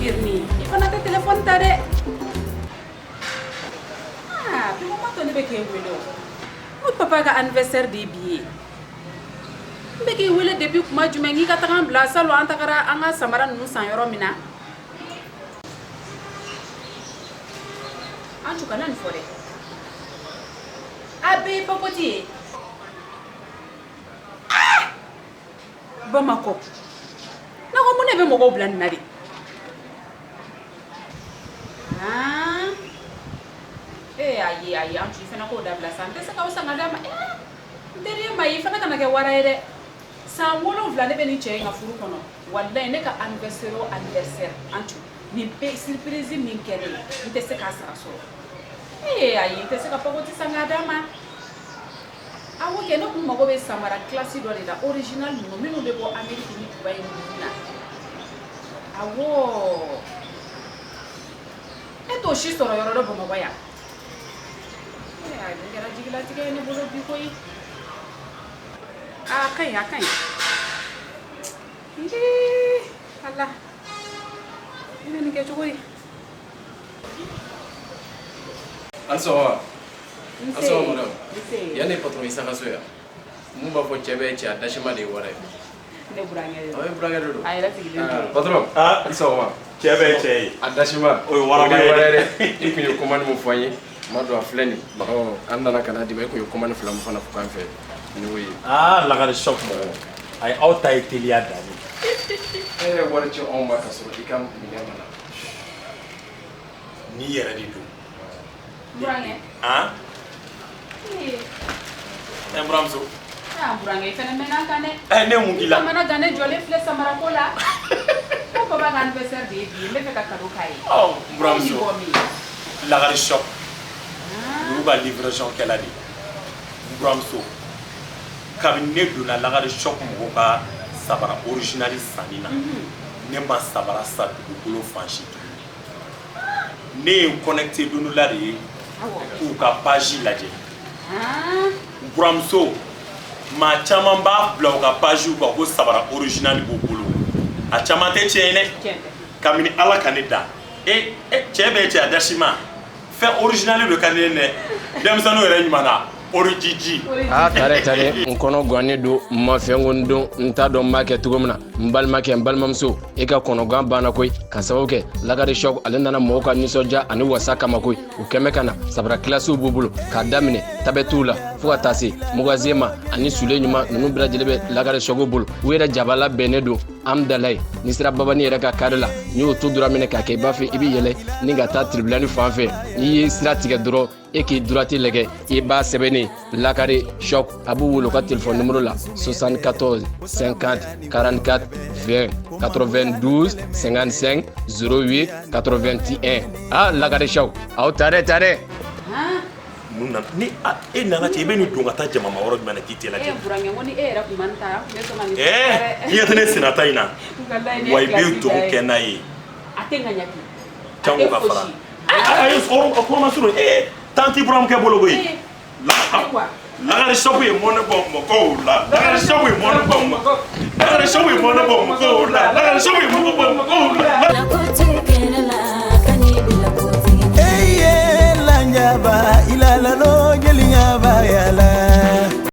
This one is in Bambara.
Irni, il faut notre téléphone tare. Ah, puis comment tu ne peux que mon papa a anniversaire de billet. Mais qui voulait depuis que moi je m'ai dit qu'à la salle en takara anga samara nous sans euro mina. En tout cas, non forêt. Abbé Popoti. Ah! Bamako. Non, on ne veut pas blanc nari. Ah. Aïe, aïe, tu fais un coup d'abla santé, c'est comme ça, madame. Derrière ma il faut que tu aies sans wolo vla ne beni chere nga furu kono wallahi ne ka anniversaire antu ni pe surprise min kere nte se ka sara so ayi nte se ka pagoti sanga dama awo ke no kuma go be samara classique do la original no minu be bo America ni Dubai ni na awo eto shi soro yoro do bo mo ya ayi ngara jigila tige ne bolo bi koyi akan. Allah. Ini ni kecu koi. Anso madam. Yani patron isa kasoya. Mumba fo chebe cha dashima de wara. Ne burange. Ay burange do. Ay la tigi den. Patron. Anso ma. Chebe che. Adashima. Oy wara de. Ikunyo commande mo foyer. Mado afleni. Andana kana di mai kunyo commande flam fana fu kan fe. Oui. La gare shop mo. Ay auta itilia dani. Wara ci on ma kaso ikam mi nyama. Ni yere di du. Burange. Bramzo. Burange fene mena kane. Ne mungila. Mana gane jole fle samara kola. Ko ba gan anniversaire de bi me fe ka kado kai. Bramzo. La gare shop. Nous va livraison qu'elle a dit. Bramzo. Cabinet de la gare shop mo ka sabara original sanina. Ne ma sabara sa du fanchi. Ne connecté de nous là ou ka page laje. Bramzo. Ma chama ba bla ka page ou ko sabara original bokulu. A chama te chene. Kamini ala kanida. Chebe che adashima. Fait original le kanene. Dem sanu ere nyimana. Origigi. Tare nkono gwane do mafengo ndo ntado make tugomna mbal make mbalmamso eka kono gamba koy kasawoke lagare shop alenda na moka nisoja ani wasaka makoy ukemekana sabra klasu bubulu kadamine tabetula fuka tasi mugazema ani sulenyuma nunu brajelebe lagare shop bulu wera jabala benedo amdalay nisra babani yere ka kadala ni oto dura mine ka ke bafe ibi yele ninga ta tribunal fanfe ni sira tige duro et qui doit léguer et bas sebeni lagare shop abu wolo ka téléphone numéro là 74 50 44 20 92 55 08 81 lagare shop au tare Nuna ni nana chebe ni dunga ta jama mawro mana kiti la burange ngoni era kumanta meso mani yetene sinata ina wai bi to kenai atenga nyaki tango ka fara ayo soro ko ma suru tanti buram ke bolo goyi la gare shop e mona bom ko la gare shop e mona bom ko la gare shop e mona bom ko la gare shop e mona bom ko la Nyaba ilala no jeli nyaba yala